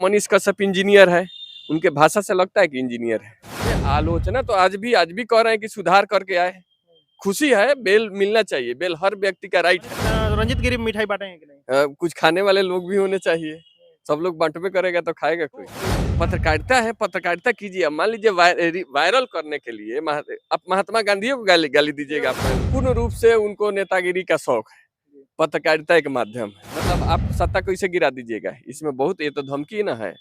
Manish Kashyap engineer है, उनके भाषा से लगता है कि इंजीनियर है। ये आलोचना तो आज भी कह रहे हैं कि सुधार करके आए। खुशी है, बेल मिलना चाहिए, बेल हर व्यक्ति का राइट है। रंजीत गिरी मिठाई बांटेंगे कि नहीं? कुछ खाने वाले लोग भी होने चाहिए। सब लोग बांटबे करेगा तो खाएगा कोई। पत्रकारिता है, पत्रकारिता कीजिए। अब मान लीजिए वायरल करने के लिए आप महात्मा गांधी को गाली गाली दीजिएगा। पूर्ण रूप से उनको नेतागिरी का शौक है। पत्रकारिता एक माध्यम है। मतलब आप सत्ता को इसे गिरा दीजिएगा, इसमें बहुत ये तो धमकी ना है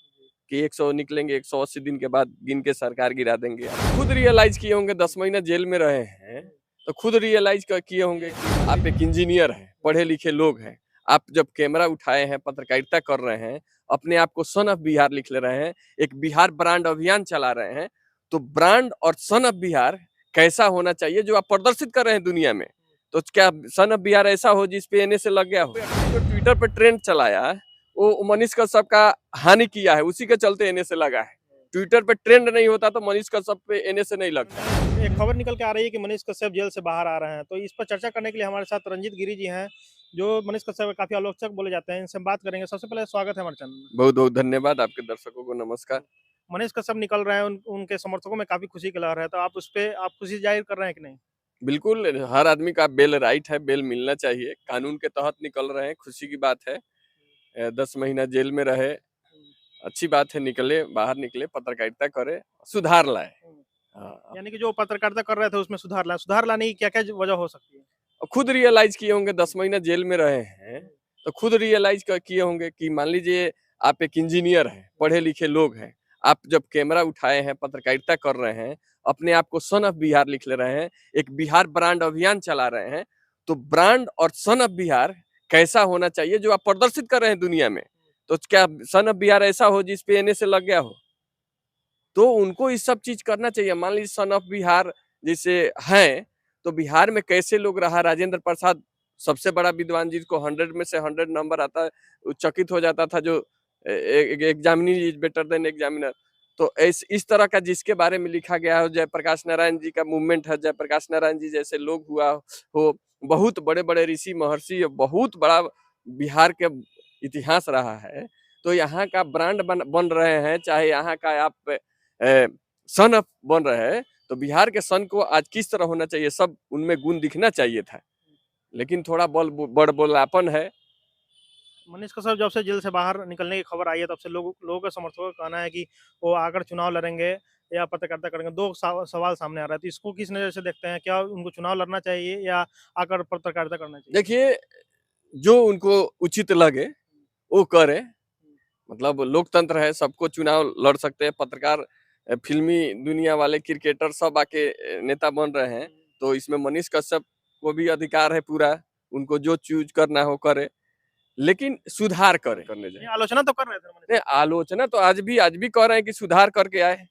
कि 100 निकलेंगे, 180 दिन के बाद गिन के सरकार गिरा देंगे। खुद रियलाइज किए होंगे, 10 महीना जेल में रहे हैं तो खुद रियलाइज किए होंगे कि आप एक इंजीनियर हैं, पढ़े लिखे लोग हैं। आप जब कैमरा उठाए हैं, पत्रकारिता कर रहे हैं, अपने आप को सन ऑफ बिहार लिख ले रहे हैं, एक बिहार ब्रांड अभियान चला रहे हैं, तो ब्रांड और सन ऑफ बिहार कैसा होना चाहिए जो आप प्रदर्शित कर रहे हैं दुनिया में। तो क्या सन ऑफ बिहार ऐसा हो जिसपे एनए से लग गया हो? जो ट्विटर पे ट्रेंड चलाया वो मनीष कश्यप का हानि किया है, उसी के चलते एनए से लगा है। ट्विटर पे ट्रेंड नहीं होता तो मनीष कश्यप पे एनए से नहीं लगता। एक खबर निकल के आ रही है कि मनीष कश्यप जेल से बाहर आ रहे हैं, तो इस पर चर्चा करने के लिए हमारे साथ रंजीत गिरी जी हैं, जो मनीष कश्यप काफी आलोचक बोले जाते हैं। इनसे बात करेंगे। सबसे पहले स्वागत है हमारे चैनल में। बहुत बहुत धन्यवाद, आपके दर्शकों को नमस्कार। मनीष कश्यप निकल रहे हैं, उनके समर्थकों में काफी खुशी की लहर है, तो आप उस पे आप खुशी जाहिर कर रहे हैं कि नहीं? बिल्कुल, हर आदमी का बेल राइट है, बेल मिलना चाहिए। कानून के तहत निकल रहे हैं, खुशी की बात है। 10 महीना जेल में रहे, अच्छी बात है, निकले, बाहर निकले, पत्रकारिता करे, सुधार लाए। हाँ, यानी कि जो पत्रकारिता कर रहे थे उसमें सुधार लाने की क्या-क्या वजह हो सकती है? खुद रियलाइज किए होंगे, 10 महीना जेल में रहे हैं तो खुद रियलाइज किए होंगे कि मान लीजिए आप एक इंजीनियर हैं, पढ़े लिखे लोग हैं। आप जब कैमरा उठाए हैं, पत्रकारिता कर रहे हैं, अपने आप को सन ऑफ बिहार लिख ले रहे हैं, एक बिहार ब्रांड अभियान चला रहे हैं, तो ब्रांड और सन ऑफ बिहार कैसा होना चाहिए जो आप प्रदर्शित कर रहे हैं दुनिया में। तो क्या सन ऑफ बिहार ऐसा हो जिसपे एनए से लग गया हो? तो उनको ये सब चीज करना चाहिए। मान लीजिए सन ऑफ बिहार जैसे हैं, तो बिहार में कैसे लोग रहा। राजेंद्र प्रसाद सबसे बड़ा विद्वान, जिसको 100 में से 100 नंबर आता है, वो चकित हो जाता था जो examinee is better than examiner. तो इस तरह का जिसके बारे में लिखा गया हो, जयप्रकाश नारायण जी का मूवमेंट है, जयप्रकाश नारायण जी जैसे लोग हुआ हो, बहुत बड़े बड़े ऋषि महर्षि, बहुत बड़ा बिहार के इतिहास रहा है। तो यहाँ का ब्रांड बन रहे हैं, चाहे यहाँ का आप सन ऑफ बन रहे हैं, तो बिहार के सन को आज किस तरह होना चाहिए, सब उनमें गुण दिखना चाहिए था। लेकिन थोड़ा बड़ बोलापन है। मनीष कश्यप जब से जेल से बाहर निकलने की खबर आई है, तब से लोगों के समर्थकों का कहना है कि वो आकर चुनाव लड़ेंगे या पत्रकारिता करेंगे। 2 सवाल सामने आ रहा है, तो इसको किस नज़र से देखते हैं? क्या उनको चुनाव लड़ना चाहिए या आकर पत्रकारिता करना चाहिए? देखिए, जो उनको उचित लगे वो करे। मतलब लोकतंत्र है, सबको चुनाव लड़ सकते हैं। पत्रकार, फिल्मी दुनिया वाले, क्रिकेटर सब आके नेता बन रहे हैं, तो इसमें मनीष कश्यप को भी अधिकार है पूरा, उनको जो चूज करना हो करे, लेकिन सुधार करने नहीं, जाए। आलोचना तो कर रहे थे मनीष। नहीं, आलोचना तो आज भी कह रहे हैं कि सुधार करके आए।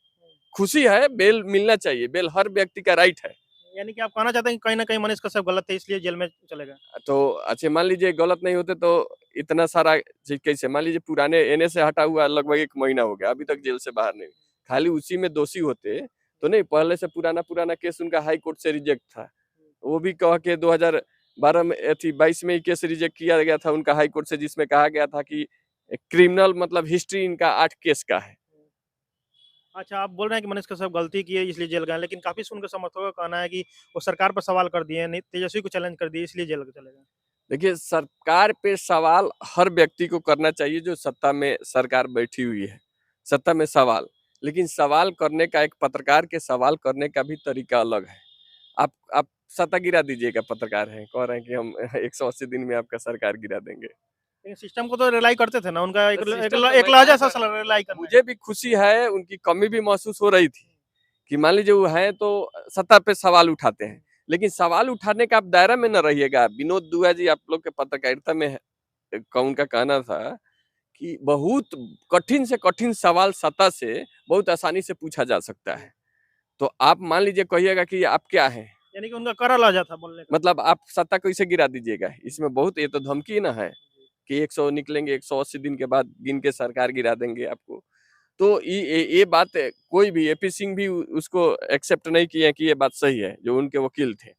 खुशी है, बेल मिलना चाहिए, बेल हर व्यक्ति का राइट है। यानी कि आप कहना चाहते हैं कि कहीं न कहीं मनीष कश्यप गलत थे, इसलिए जेल में चले गए। तो अच्छा, मान लीजिए गलत नहीं होते तो इतना सारा चीज कैसे। मान लीजिए पुराने एनए से हटा हुआ लगभग 1 महीना हो गया, अभी तक जेल से बाहर नहीं। खाली उसी में दोषी होते तो नहीं। पहले से पुराना केस उनका हाई कोर्ट से रिजेक्ट था, वो भी कह के 2012 में 22 में ही केस रिजेक्ट किया गया था उनका हाई कोर्ट से, जिसमें कहा गया था कि क्रिमिनल मतलब हिस्ट्री इनका 8 केस का है। अच्छा, आप बोल रहे हैं कि मनीष कश्यप गलती किए इसलिए जेल गए, लेकिन काफ़ी उनके समर्थकों का कहना है कि वो सरकार पर सवाल कर दिए, तेजस्वी को चैलेंज कर दिए, इसलिए जेल चले गए। देखिए, सरकार पे सवाल हर व्यक्ति को करना चाहिए जो सत्ता में सरकार बैठी हुई है, सत्ता में सवाल। लेकिन सवाल करने का, एक पत्रकार के सवाल करने का भी तरीका अलग है। आप सत्ता गिरा दीजिएगा, पत्रकार हैं, कह रहे हैं कि हम 180 दिन में आपका सरकार गिरा देंगे। लेकिन सिस्टम को तो रिलाई करते थे ना, उनका एक तो एक सिस्टम तो एक मैं लहज़ा कहा सा रिलाई करना है। मुझे भी खुशी है, उनकी कमी भी महसूस हो रही थी कि मान लीजिए वो हैं तो सत्ता पे सवाल उठाते हैं, लेकिन सवाल उठाने का आप दायरा में न रहिएगा। विनोद दुआ जी आप लोग के पत्रकारिता में उनका कहना था कि बहुत कठिन से कठिन सवाल सत्ता से बहुत आसानी से पूछा जा सकता है। तो आप मान लीजिए कहिएगा कि आप क्या हैं, यानी कि उनका कड़ा लहज़ा था बोलने का। मतलब आप सत्ता को इसे गिरा दीजिएगा। इसमें बहुत ये तो धमकी ना है कि 100 निकलेंगे, 180 दिन के बाद गिन के सरकार गिरा देंगे आपको। तो ये बात कोई भी, एपी सिंह भी उसको एक्सेप्ट नहीं किए कि ये बात सही है, जो उनके वकील थे।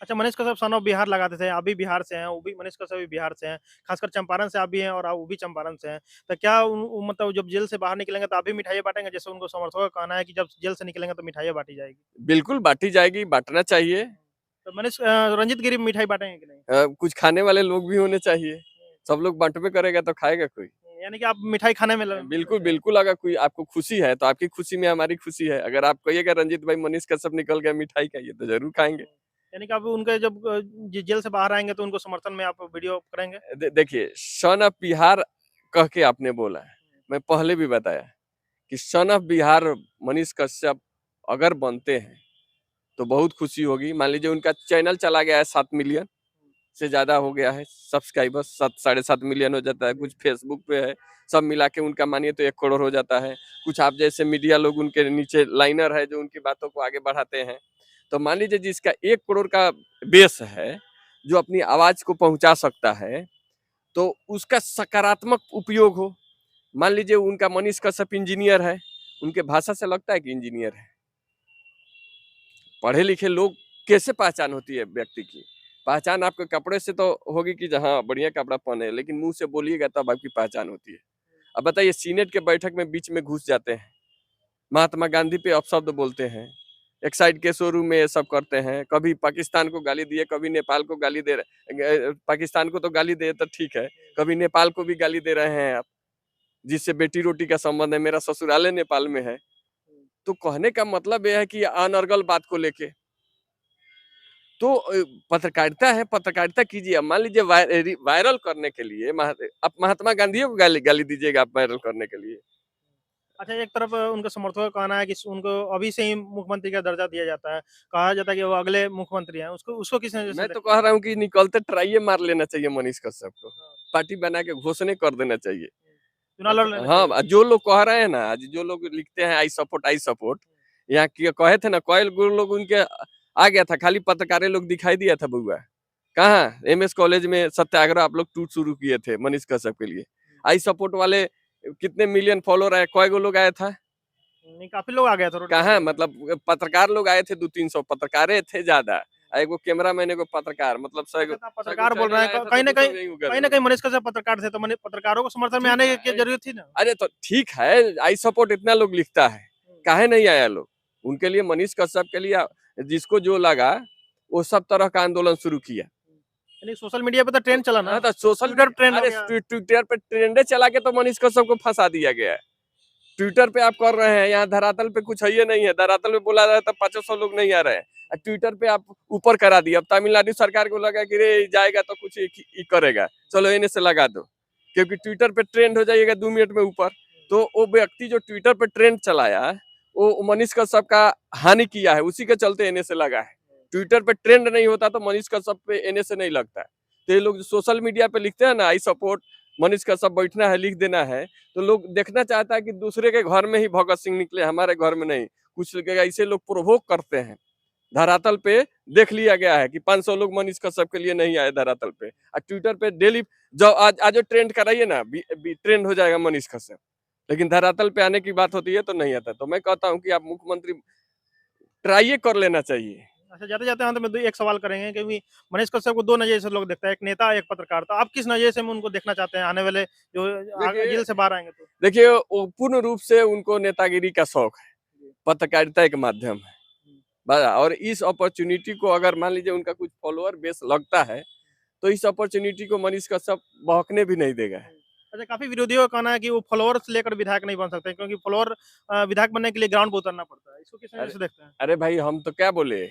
अच्छा, मनीष कश्यप सन ऑफ बिहार लगाते थे, आप भी बिहार से हैं, वो भी मनीष कश्यप भी बिहार से हैं, खासकर चंपारण से आप भी हैं और आप वो भी चंपारण से हैं। तो क्या मतलब जब जेल से बाहर निकलेंगे तो आप भी मिठाइयाँ बाँटेंगे? जैसे उनको समर्थकों का कहना है कि जब जेल से निकलेंगे तो मिठाइयाँ बाँटी जाएगी। बिल्कुल बाँटी जाएगी, बाँटना चाहिए। तो मनीष रंजीत गिरी मिठाई बाँटेंगे कि नहीं? कुछ खाने वाले लोग भी होने चाहिए। सब लोग बाँटबे करेगा तो खाएगा कोई। यानी कि आप मिठाई खाने में बिल्कुल, बिल्कुल अगर कोई आपको खुशी है तो आपकी खुशी में हमारी खुशी है। अगर आप कहिएगा रंजीत भाई मनीष कश्यप निकल गया मिठाई खाइए तो ज़रूर खाएँगे। यानी कि आप उनके जब जेल से बाहर आएँगे तो उनको समर्थन में आप वीडियो करेंगे? देखिए सन ऑफ बिहार कह के आपने बोला है। मैं पहले भी बताया कि सन ऑफ बिहार मनीष कश्यप अगर बनते हैं तो बहुत खुशी होगी। मान लीजिए उनका चैनल चला गया है 7 मिलियन से ज़्यादा हो गया है सब्सक्राइबर्स 7 साढ़े 7 मिलियन हो जाता है। कुछ फेसबुक पे है, सब मिला के उनका मानिए तो 1 करोड़ हो जाता है। कुछ आप जैसे मीडिया लोग उनके नीचे लाइनर है जो उनकी बातों को आगे बढ़ाते हैं। तो मान लीजिए जिसका 1 करोड़ का बेस है, जो अपनी आवाज़ को पहुँचा सकता है, तो उसका सकारात्मक उपयोग हो। मान लीजिए उनका मनीष कश्यप इंजीनियर है, उनके भाषा से लगता है कि इंजीनियर है। पढ़े लिखे लोग कैसे पहचान होती है व्यक्ति की? पहचान आपके कपड़े से तो होगी कि हाँ बढ़िया कपड़ा पहने, लेकिन मुंह से बोलिएगा तब आपकी पहचान होती है। अब बताइए सीनेट के बैठक में बीच में घुस जाते हैं, महात्मा गांधी पे अपशब्द बोलते हैं, एक्साइड के शोरूम में ये सब करते हैं, कभी पाकिस्तान को गाली दिए, कभी नेपाल को गाली दे रहे। पाकिस्तान को तो गाली दे तो ठीक है, कभी नेपाल को भी गाली दे रहे हैं आप, जिससे बेटी रोटी का संबंध है। मेरा ससुराल नेपाल में है। तो कहने का मतलब यह है कि अनर्गल बात को लेके तो पत्रकारिता है, पत्रकारिता कीजिए। अब मान लीजिए वायरल करने के लिए आप महात्मा गांधी को गाली गाली दीजिएगा आप वायरल करने के लिए। अच्छा, एक तरफ उनके समर्थकों का कहना है कि उनको अभी से ही मुख्यमंत्री का दर्जा दिया जाता है। कहा जाता है कि वो अगले मुख्यमंत्री हैं। उसको उसको किस नज़र से मैं तो देखते कह हैं? रहा हूँ कि निकलते ट्राइये मार लेना चाहिए मनीष कश्यप को, हाँ, पार्टी बना के घोषणा कर देना चाहिए। चुनाव लड़ लेना चाहिए। हाँ, जो लोग कह रहे हैं ना, आज जो लोग लिखते हैं आई सपोर्ट, यहाँ कहे थे ना कई लोग उनके आ गया था, खाली पत्रकारें लोग दिखाई दिया था बउआ। कहाँ एमएस कॉलेज में सत्याग्रह आप लोग टूट शुरू किए थे मनीष कश्यप के लिए। आई सपोर्ट वाले कितने मिलियन फॉलोअर आए, कई गो लोग आया था? नहीं, काफ़ी लोग आ गए थे रोड पे कहाँ आंदोलन में। मतलब पत्रकार लोग आए थे 200-300 पत्रकारें थे ज्यादा। एगो कैमरामैन एगो पत्रकार मतलब सौ अच्छा, तो आप सौ गो पत्रकार बोल रहे चैनल हैं। आया क था तो कहीं न 200 कहीं यहीं कहीं न कहीं मनीष कश्यप पत्रकार थे, तो मने पत्रकारों को समर्थन में ठीक आने की है। ज़रूरत थी ना? अरे तो ठीक है, आई सपोर्ट इतना लोग लिखता है, काहे नहीं आया लोग? उनके लिए मनीष कश्यप के लिए जिसको जो लगा वो सब तरह का आंदोलन शुरू किया। यानी सोशल मीडिया पे तो तो ट्रेंड चला ना? हाँ, तो सोशल ट्विटर पे ट्रेंड हो अरे गया। ट्विटर पे ट्रेंडे चला के तो मनीष कश्यप को फंसा दिया गया है। ट्विटर पे आप कर रहे हैं, यहाँ धरातल पे कुछ है ही नहीं है। धरातल में बोला रहा है तब 500 लोग नहीं आ रहे हैं। ट्विटर पे आप ऊपर करा दिया। अब तमिलनाडु सरकार को लगा कि रे जाएगा तो कुछ करेगा, चलो इन्हें से लगा दो, क्योंकि ट्विटर पे ट्रेंड हो जाइएगा 2 मिनट में ऊपर। तो वो व्यक्ति जो ट्विटर पे ट्रेंड चलाया वो मनीष कश्यप का हानि किया है, उसी के चलते इन्हें से लगा है। ट्विटर पे ट्रेंड नहीं होता तो मनीष कश्यप पे इन्हें से नहीं लगता है। तो ये लोग जो सोशल मीडिया पे लिखते हैं ना आई सपोर्ट मनीष कश्यप, बैठना है लिख देना है, तो लोग देखना चाहता है कि दूसरे के घर में ही भगत सिंह निकले, हमारे घर में नहीं। कुछ ऐसे लोग प्रोवोक करते हैं। धरातल पे देख लिया गया है कि 500 लोग मनीष कश्यप के लिए नहीं आए धरातल पे। और ट्विटर पे डेली जो आज ट्रेंड कराइए ना ट्रेंड हो जाएगा मनीष कश्यप, लेकिन धरातल पे आने की बात होती है तो नहीं आता। तो मैं कहता हूँ कि आप मुख्यमंत्री ट्राई कर लेना चाहिए। अच्छा, जाते-जाते अंत में दो एक सवाल करेंगे क्योंकि मनीष कश्यप को 2 नज़रिए से लोग देखते हैं, एक नेता, एक पत्रकार। तो आप किस नज़रिए से उनको देखना चाहते हैं आने वाले जो देखिए जेल से बाहर आएँगे तो? देखिए वो पूर्ण रूप से उनको नेतागिरी का शौक है, जी। पत्रकारिता एक माध्यम है। हुँ। और इस अपॉर्चुनिटी को अगर मान लीजिए उनका कुछ फॉलोअर बेस लगता है, तो इस अपॉर्चुनिटी को मनीष कश्यप बहकने भी नहीं देगा। अच्छा, काफ़ी विरोधियों का कहना है कि वो फॉलोअर्स लेकर विधायक नहीं बन सकते क्योंकि फॉलोअर विधायक बनने के लिए ग्राउंड पे उतरना पड़ता है। इसको किस नज़र अरे से देखते हैं? अरे भाई हम तो क्या बोले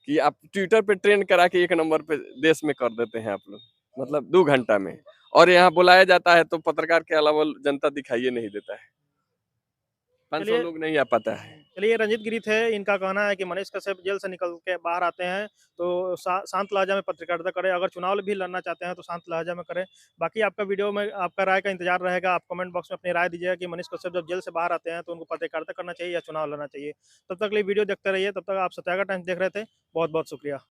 कि आप ट्विटर पे ट्रेंड करा के 1 नंबर पे देश में कर देते हैं आप लोग, मतलब 2 घंटा में। और यहाँ बुलाया जाता है तो पत्रकार के अलावा जनता दिखाइए नहीं देता है। 500 चलिए लोग नहीं आ पाता है। चलिए रंजीत गिरी थे, इनका कहना है कि मनीष कश्यप जेल से निकल के बाहर आते हैं, तो शांत लहज़ा में पत्रकारिता करें, अगर चुनाव भी लड़ना चाहते हैं तो शांत लहज़ा में करें। बाकी आपका वीडियो में आपका राय का इंतज़ार रहेगा, आप कमेंट बॉक्स में अपनी राय दीजिएगा कि मनीष कश्यप जब जेल से बाहर आते हैं तो उनको पत्रकारिता करना चाहिए या चुनाव लड़ना चाहिए। तब तक के लिए वीडियो देखते रहिए, तब तक आप सत्याग्रह टाइम्स देख रहे थे। बहुत-बहुत शुक्रिया।